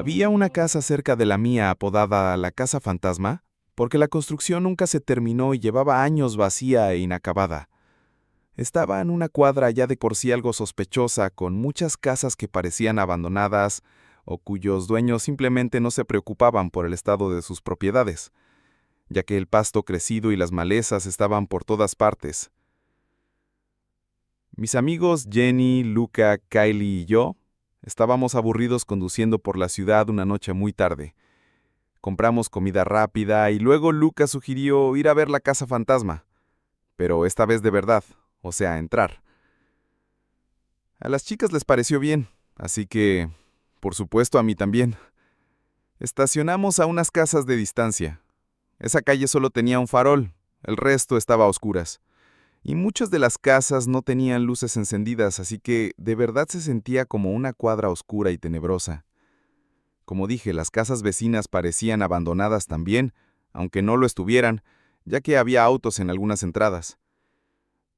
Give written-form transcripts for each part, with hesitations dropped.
Había una casa cerca de la mía apodada la Casa Fantasma, porque la construcción nunca se terminó y llevaba años vacía e inacabada. Estaba en una cuadra ya de por sí algo sospechosa, con muchas casas que parecían abandonadas o cuyos dueños simplemente no se preocupaban por el estado de sus propiedades, ya que el pasto crecido y las malezas estaban por todas partes. Mis amigos Jenny, Luca, Kylie y yo estábamos aburridos conduciendo por la ciudad una noche muy tarde. Compramos comida rápida y luego Luca sugirió ir a ver la Casa Fantasma, pero esta vez de verdad, o sea, entrar. A las chicas les pareció bien, así que, por supuesto, a mí también. Estacionamos a unas casas de distancia. Esa calle solo tenía un farol, el resto estaba a oscuras. Y muchas de las casas no tenían luces encendidas, así que de verdad se sentía como una cuadra oscura y tenebrosa. Como dije, las casas vecinas parecían abandonadas también, aunque no lo estuvieran, ya que había autos en algunas entradas.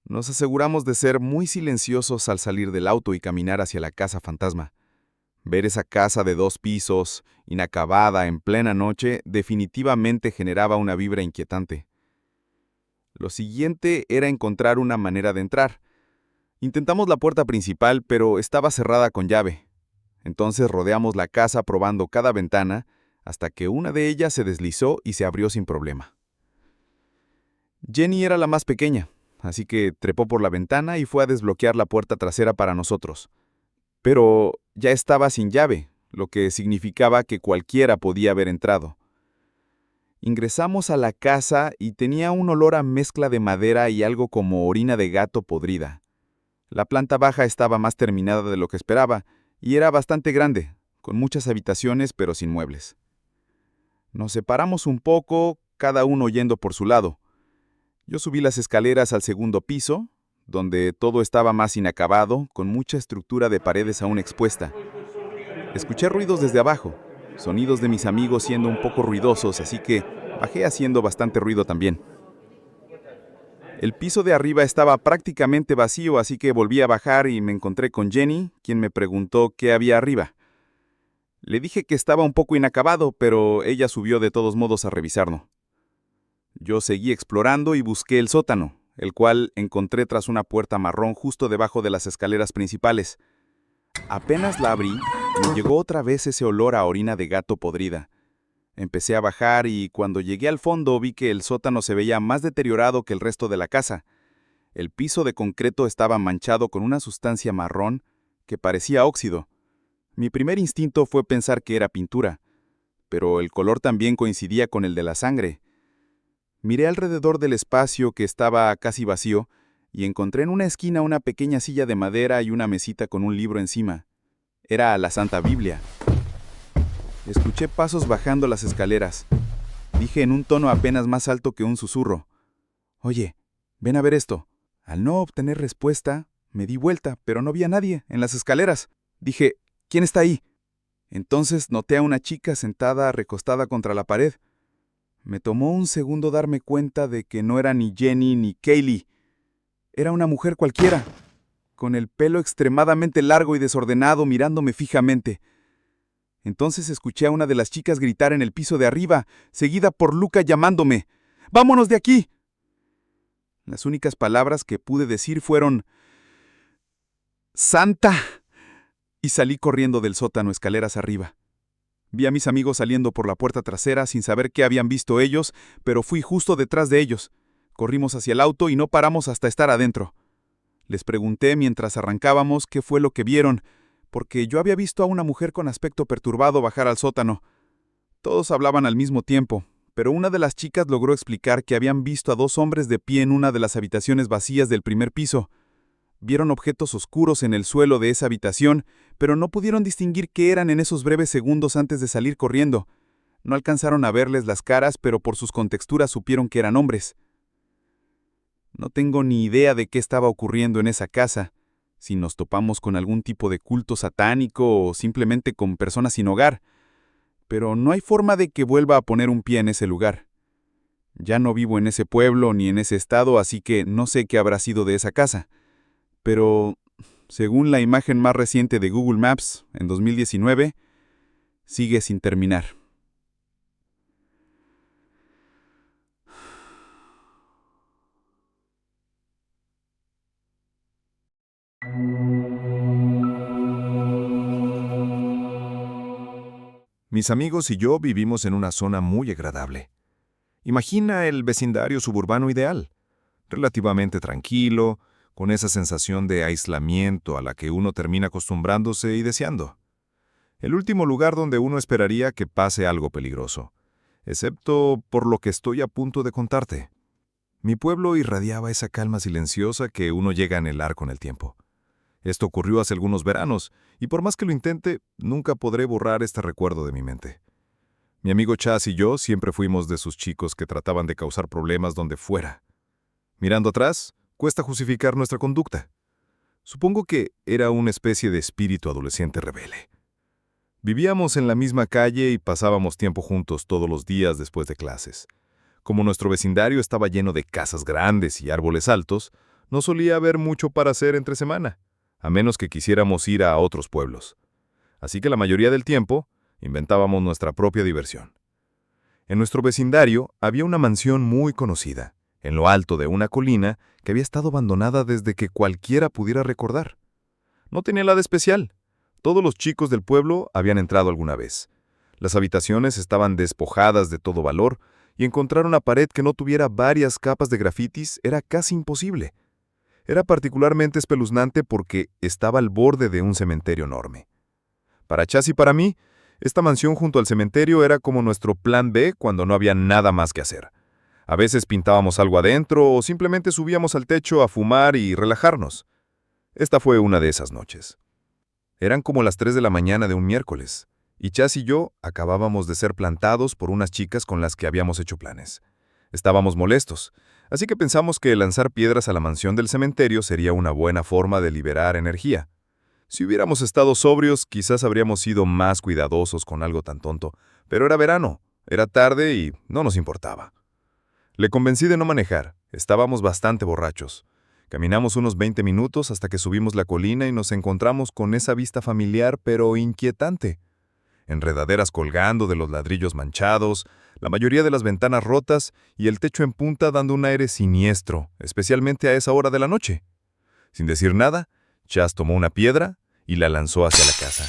Nos aseguramos de ser muy silenciosos al salir del auto y caminar hacia la Casa Fantasma. Ver esa casa de 2 pisos, inacabada, en plena noche, definitivamente generaba una vibra inquietante. Lo siguiente era encontrar una manera de entrar. Intentamos la puerta principal, pero estaba cerrada con llave. Entonces rodeamos la casa probando cada ventana, hasta que una de ellas se deslizó y se abrió sin problema. Jenny era la más pequeña, así que trepó por la ventana y fue a desbloquear la puerta trasera para nosotros. Pero ya estaba sin llave, lo que significaba que cualquiera podía haber entrado. Ingresamos a la casa y tenía un olor a mezcla de madera y algo como orina de gato podrida. La planta baja estaba más terminada de lo que esperaba y era bastante grande, con muchas habitaciones pero sin muebles. Nos separamos un poco, cada uno yendo por su lado. Yo subí las escaleras al segundo piso, donde todo estaba más inacabado, con mucha estructura de paredes aún expuesta. Escuché ruidos desde abajo, sonidos de mis amigos siendo un poco ruidosos, así que bajé haciendo bastante ruido también. El piso de arriba estaba prácticamente vacío, así que volví a bajar y me encontré con Jenny, quien me preguntó qué había arriba. Le dije que estaba un poco inacabado, pero ella subió de todos modos a revisarlo. Yo seguí explorando y busqué el sótano, el cual encontré tras una puerta marrón justo debajo de las escaleras principales. Apenas la abrí, me llegó otra vez ese olor a orina de gato podrida. Empecé a bajar y cuando llegué al fondo vi que el sótano se veía más deteriorado que el resto de la casa. El piso de concreto estaba manchado con una sustancia marrón que parecía óxido. Mi primer instinto fue pensar que era pintura, pero el color también coincidía con el de la sangre. Miré alrededor del espacio que estaba casi vacío y encontré en una esquina una pequeña silla de madera y una mesita con un libro encima. Era la Santa Biblia. Escuché pasos bajando las escaleras. Dije en un tono apenas más alto que un susurro: «Oye, ven a ver esto». Al no obtener respuesta, me di vuelta, pero no vi a nadie en las escaleras. Dije: «¿Quién está ahí?». Entonces noté a una chica sentada recostada contra la pared. Me tomó un segundo darme cuenta de que no era ni Jenny ni Kaylee. Era una mujer cualquiera, con el pelo extremadamente largo y desordenado, mirándome fijamente. Entonces escuché a una de las chicas gritar en el piso de arriba, seguida por Luca llamándome: «¡Vámonos de aquí!». Las únicas palabras que pude decir fueron: «¡Santa!», y salí corriendo del sótano escaleras arriba. Vi a mis amigos saliendo por la puerta trasera sin saber qué habían visto ellos, pero fui justo detrás de ellos. Corrimos hacia el auto y no paramos hasta estar adentro. Les pregunté mientras arrancábamos qué fue lo que vieron, porque yo había visto a una mujer con aspecto perturbado bajar al sótano. Todos hablaban al mismo tiempo, pero una de las chicas logró explicar que habían visto a 2 hombres de pie en una de las habitaciones vacías del primer piso. Vieron objetos oscuros en el suelo de esa habitación, pero no pudieron distinguir qué eran en esos breves segundos antes de salir corriendo. No alcanzaron a verles las caras, pero por sus contexturas supieron que eran hombres. No tengo ni idea de qué estaba ocurriendo en esa casa, si nos topamos con algún tipo de culto satánico o simplemente con personas sin hogar, pero no hay forma de que vuelva a poner un pie en ese lugar. Ya no vivo en ese pueblo ni en ese estado, así que no sé qué habrá sido de esa casa. Pero, según la imagen más reciente de Google Maps, en 2019, Sigue sin terminar. Mis amigos y yo vivimos en una zona muy agradable. Imagina el vecindario suburbano ideal, relativamente tranquilo, con esa sensación de aislamiento a la que uno termina acostumbrándose y deseando. El último lugar donde uno esperaría que pase algo peligroso, excepto por lo que estoy a punto de contarte. Mi pueblo irradiaba esa calma silenciosa que uno llega a anhelar con el tiempo. Esto ocurrió hace algunos veranos, y por más que lo intente, nunca podré borrar este recuerdo de mi mente. Mi amigo Chas y yo siempre fuimos de esos chicos que trataban de causar problemas donde fuera. Mirando atrás, cuesta justificar nuestra conducta. Supongo que era una especie de espíritu adolescente rebelde. Vivíamos en la misma calle y pasábamos tiempo juntos todos los días después de clases. Como nuestro vecindario estaba lleno de casas grandes y árboles altos, no solía haber mucho para hacer entre semana, a menos que quisiéramos ir a otros pueblos. Así que la mayoría del tiempo, inventábamos nuestra propia diversión. En nuestro vecindario había una mansión muy conocida, en lo alto de una colina que había estado abandonada desde que cualquiera pudiera recordar. No tenía nada de especial. Todos los chicos del pueblo habían entrado alguna vez. Las habitaciones estaban despojadas de todo valor y encontrar una pared que no tuviera varias capas de grafitis era casi imposible. Era particularmente espeluznante porque estaba al borde de un cementerio enorme. Para Chas y para mí, esta mansión junto al cementerio era como nuestro plan B cuando no había nada más que hacer. A veces pintábamos algo adentro o simplemente subíamos al techo a fumar y relajarnos. Esta fue una de esas noches. Eran como las 3 de la mañana de un miércoles, y Chas y yo acabábamos de ser plantados por unas chicas con las que habíamos hecho planes. Estábamos molestos, así que pensamos que lanzar piedras a la mansión del cementerio sería una buena forma de liberar energía. Si hubiéramos estado sobrios, quizás habríamos sido más cuidadosos con algo tan tonto, pero era verano, era tarde y no nos importaba. Le convencí de no manejar, estábamos bastante borrachos. Caminamos unos 20 minutos hasta que subimos la colina y nos encontramos con esa vista familiar pero inquietante. Enredaderas colgando de los ladrillos manchados, la mayoría de las ventanas rotas y el techo en punta dando un aire siniestro, especialmente a esa hora de la noche. Sin decir nada, Chas tomó una piedra y la lanzó hacia la casa.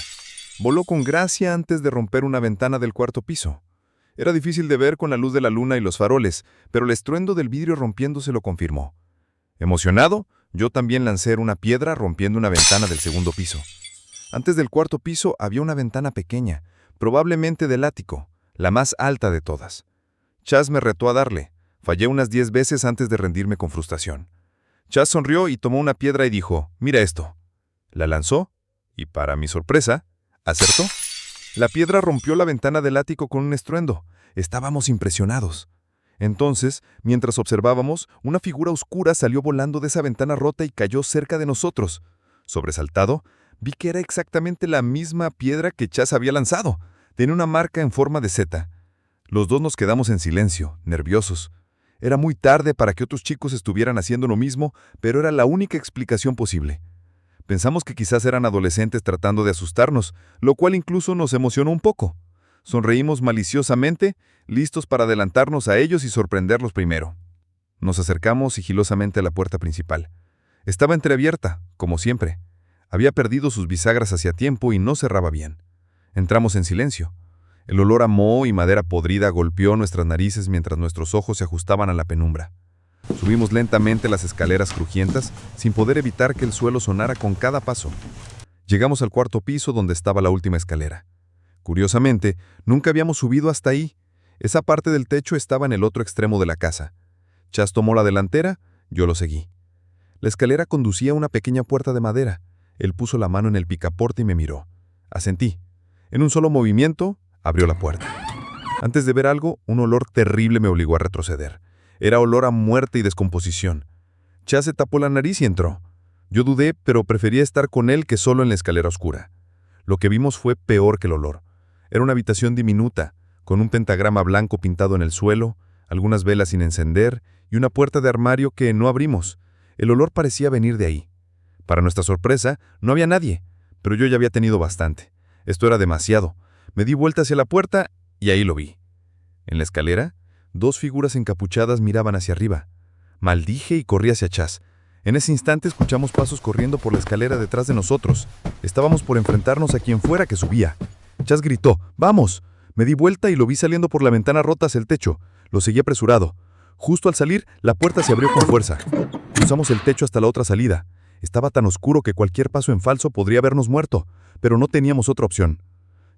Voló con gracia antes de romper una ventana del cuarto piso. Era difícil de ver con la luz de la luna y los faroles, pero el estruendo del vidrio rompiéndose lo confirmó. Emocionado, yo también lancé una piedra rompiendo una ventana del segundo piso. Antes del cuarto piso había una ventana pequeña, probablemente del ático, la más alta de todas. Chas me retó a darle. Fallé unas 10 veces antes de rendirme con frustración. Chas sonrió y tomó una piedra y dijo, «Mira esto». La lanzó y, para mi sorpresa, acertó. La piedra rompió la ventana del ático con un estruendo. Estábamos impresionados. Entonces, mientras observábamos, una figura oscura salió volando de esa ventana rota y cayó cerca de nosotros. Sobresaltado, vi que era exactamente la misma piedra que Chas había lanzado. Tenía una marca en forma de Z. Los dos nos quedamos en silencio, nerviosos. Era muy tarde para que otros chicos estuvieran haciendo lo mismo, pero era la única explicación posible. Pensamos que quizás eran adolescentes tratando de asustarnos, lo cual incluso nos emocionó un poco. Sonreímos maliciosamente, listos para adelantarnos a ellos y sorprenderlos primero. Nos acercamos sigilosamente a la puerta principal. Estaba entreabierta, como siempre. Había perdido sus bisagras hacía tiempo y no cerraba bien. Entramos en silencio. El olor a moho y madera podrida golpeó nuestras narices mientras nuestros ojos se ajustaban a la penumbra. Subimos lentamente las escaleras crujientas, sin poder evitar que el suelo sonara con cada paso. Llegamos al cuarto piso donde estaba la última escalera. Curiosamente, nunca habíamos subido hasta ahí. Esa parte del techo estaba en el otro extremo de la casa. Chas tomó la delantera, yo lo seguí. La escalera conducía a una pequeña puerta de madera. Él puso la mano en el picaporte y me miró. Asentí. En un solo movimiento, abrió la puerta. Antes de ver algo, un olor terrible me obligó a retroceder. Era olor a muerte y descomposición. Chas se tapó la nariz y entró. Yo dudé, pero prefería estar con él que solo en la escalera oscura. Lo que vimos fue peor que el olor. Era una habitación diminuta, con un pentagrama blanco pintado en el suelo, algunas velas sin encender y una puerta de armario que no abrimos. El olor parecía venir de ahí. Para nuestra sorpresa, no había nadie, pero yo ya había tenido bastante. Esto era demasiado. Me di vuelta hacia la puerta y ahí lo vi. En la escalera, 2 figuras encapuchadas miraban hacia arriba. Maldije y corrí hacia Chas. En ese instante escuchamos pasos corriendo por la escalera detrás de nosotros. Estábamos por enfrentarnos a quien fuera que subía. Chas gritó, ¡vamos! Me di vuelta y lo vi saliendo por la ventana rota hacia el techo. Lo seguí apresurado. Justo al salir, la puerta se abrió con fuerza. Cruzamos el techo hasta la otra salida. Estaba tan oscuro que cualquier paso en falso podría habernos muerto, pero no teníamos otra opción.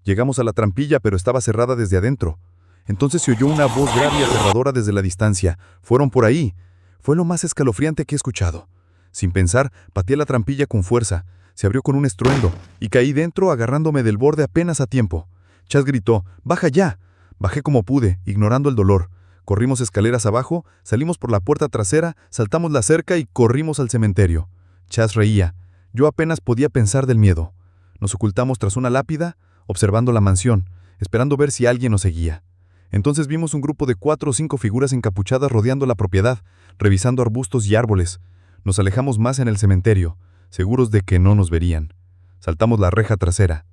Llegamos a la trampilla, pero estaba cerrada desde adentro. Entonces se oyó una voz grave y aterradora desde la distancia. «¡Fueron por ahí!». Fue lo más escalofriante que he escuchado. Sin pensar, pateé la trampilla con fuerza. Se abrió con un estruendo y caí dentro agarrándome del borde apenas a tiempo. Chas gritó, «¡Baja ya!». Bajé como pude, ignorando el dolor. Corrimos escaleras abajo, salimos por la puerta trasera, saltamos la cerca y corrimos al cementerio. Chas reía. Yo apenas podía pensar del miedo. Nos ocultamos tras una lápida, observando la mansión, esperando ver si alguien nos seguía. Entonces vimos un grupo de 4 o 5 figuras encapuchadas rodeando la propiedad, revisando arbustos y árboles. Nos alejamos más en el cementerio, seguros de que no nos verían. Saltamos la reja trasera.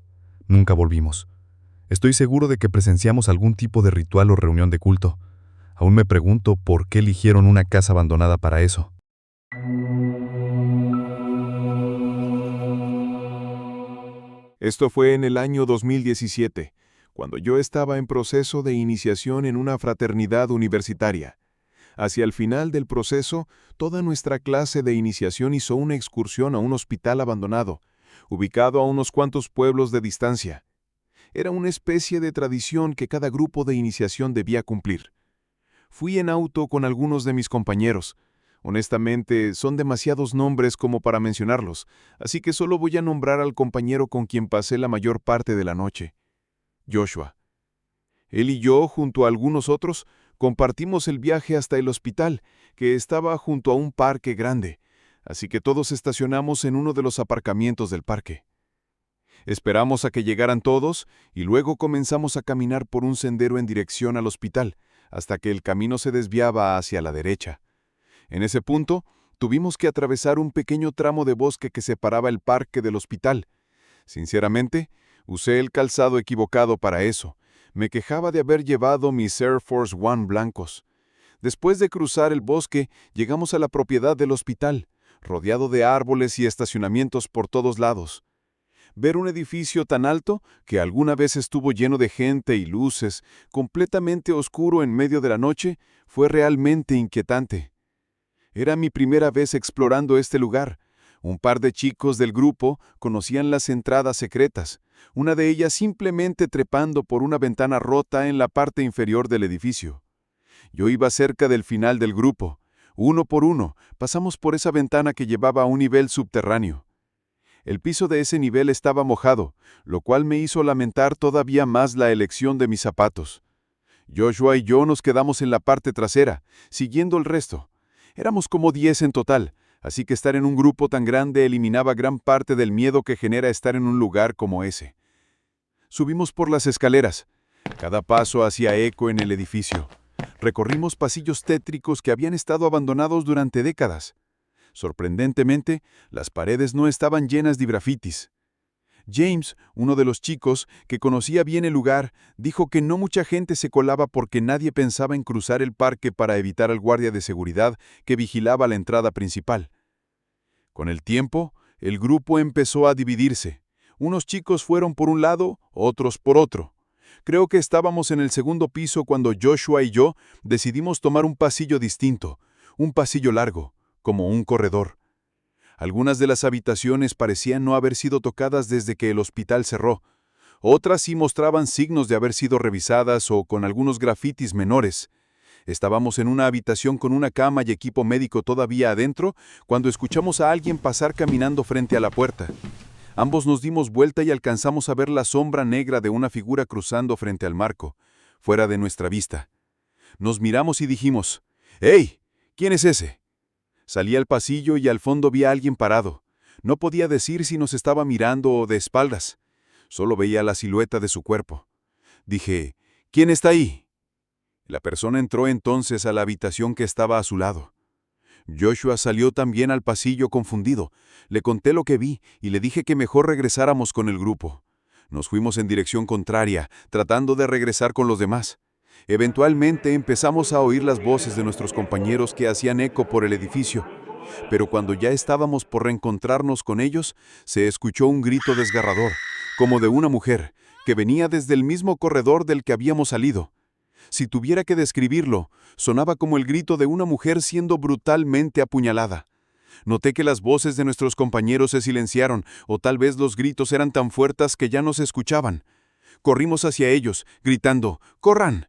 Nunca volvimos. Estoy seguro de que presenciamos algún tipo de ritual o reunión de culto. Aún me pregunto por qué eligieron una casa abandonada para eso. Esto fue en el año 2017, cuando yo estaba en proceso de iniciación en una fraternidad universitaria. Hacia el final del proceso, toda nuestra clase de iniciación hizo una excursión a un hospital abandonado, ubicado a unos cuantos pueblos de distancia. Era una especie de tradición que cada grupo de iniciación debía cumplir. Fui en auto con algunos de mis compañeros. Honestamente, son demasiados nombres como para mencionarlos, así que solo voy a nombrar al compañero con quien pasé la mayor parte de la noche. Joshua. Él y yo, junto a algunos otros, compartimos el viaje hasta el hospital, que estaba junto a un parque grande, así que todos estacionamos en uno de los aparcamientos del parque. Esperamos a que llegaran todos y luego comenzamos a caminar por un sendero en dirección al hospital, hasta que el camino se desviaba hacia la derecha. En ese punto, tuvimos que atravesar un pequeño tramo de bosque que separaba el parque del hospital. Sinceramente, usé el calzado equivocado para eso. Me quejaba de haber llevado mis Air Force One blancos. Después de cruzar el bosque, llegamos a la propiedad del hospital, rodeado de árboles y estacionamientos por todos lados. Ver un edificio tan alto, que alguna vez estuvo lleno de gente y luces, completamente oscuro en medio de la noche, fue realmente inquietante. Era mi primera vez explorando este lugar. Un par de chicos del grupo conocían las entradas secretas, una de ellas simplemente trepando por una ventana rota en la parte inferior del edificio. Yo iba cerca del final del grupo. Uno por uno, pasamos por esa ventana que llevaba a un nivel subterráneo. El piso de ese nivel estaba mojado, lo cual me hizo lamentar todavía más la elección de mis zapatos. Joshua y yo nos quedamos en la parte trasera, siguiendo el resto. Éramos como 10 en total, así que estar en un grupo tan grande eliminaba gran parte del miedo que genera estar en un lugar como ese. Subimos por las escaleras. Cada paso hacía eco en el edificio. Recorrimos pasillos tétricos que habían estado abandonados durante décadas. Sorprendentemente, las paredes no estaban llenas de grafitis. James, uno de los chicos, que conocía bien el lugar, dijo que no mucha gente se colaba porque nadie pensaba en cruzar el parque para evitar al guardia de seguridad que vigilaba la entrada principal. Con el tiempo, el grupo empezó a dividirse. Unos chicos fueron por un lado, otros por otro. Creo que estábamos en el segundo piso cuando Joshua y yo decidimos tomar un pasillo distinto, un pasillo largo, como un corredor. Algunas de las habitaciones parecían no haber sido tocadas desde que el hospital cerró. Otras sí mostraban signos de haber sido revisadas o con algunos grafitis menores. Estábamos en una habitación con una cama y equipo médico todavía adentro cuando escuchamos a alguien pasar caminando frente a la puerta. Ambos nos dimos vuelta y alcanzamos a ver la sombra negra de una figura cruzando frente al marco, fuera de nuestra vista. Nos miramos y dijimos, «¡Hey! ¿Quién es ese?». Salí al pasillo y al fondo vi a alguien parado. No podía decir si nos estaba mirando o de espaldas. Solo veía la silueta de su cuerpo. Dije, «¿Quién está ahí?». La persona entró entonces a la habitación que estaba a su lado. Joshua salió también al pasillo confundido. Le conté lo que vi y le dije que mejor regresáramos con el grupo. Nos fuimos en dirección contraria, tratando de regresar con los demás. Eventualmente empezamos a oír las voces de nuestros compañeros que hacían eco por el edificio, pero cuando ya estábamos por reencontrarnos con ellos, se escuchó un grito desgarrador, como de una mujer, que venía desde el mismo corredor del que habíamos salido. Si tuviera que describirlo, sonaba como el grito de una mujer siendo brutalmente apuñalada. Noté que las voces de nuestros compañeros se silenciaron, o tal vez los gritos eran tan fuertes que ya no se escuchaban. Corrimos hacia ellos, gritando, ¡corran!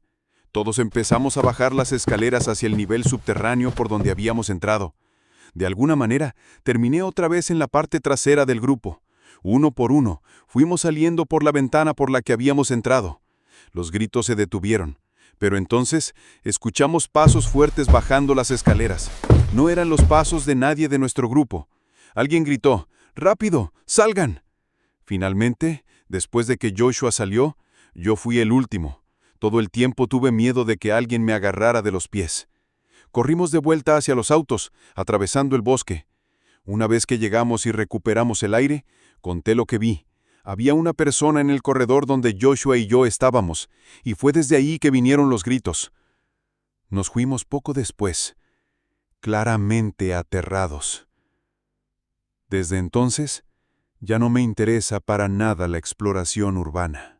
Todos empezamos a bajar las escaleras hacia el nivel subterráneo por donde habíamos entrado. De alguna manera, terminé otra vez en la parte trasera del grupo. Uno por uno, fuimos saliendo por la ventana por la que habíamos entrado. Los gritos se detuvieron, pero entonces escuchamos pasos fuertes bajando las escaleras. No eran los pasos de nadie de nuestro grupo. Alguien gritó, ¡rápido, salgan! Finalmente, después de que Joshua salió, yo fui el último. Todo el tiempo tuve miedo de que alguien me agarrara de los pies. Corrimos de vuelta hacia los autos, atravesando el bosque. Una vez que llegamos y recuperamos el aire, conté lo que vi. Había una persona en el corredor donde Joshua y yo estábamos, y fue desde ahí que vinieron los gritos. Nos fuimos poco después, claramente aterrados. Desde entonces, ya no me interesa para nada la exploración urbana.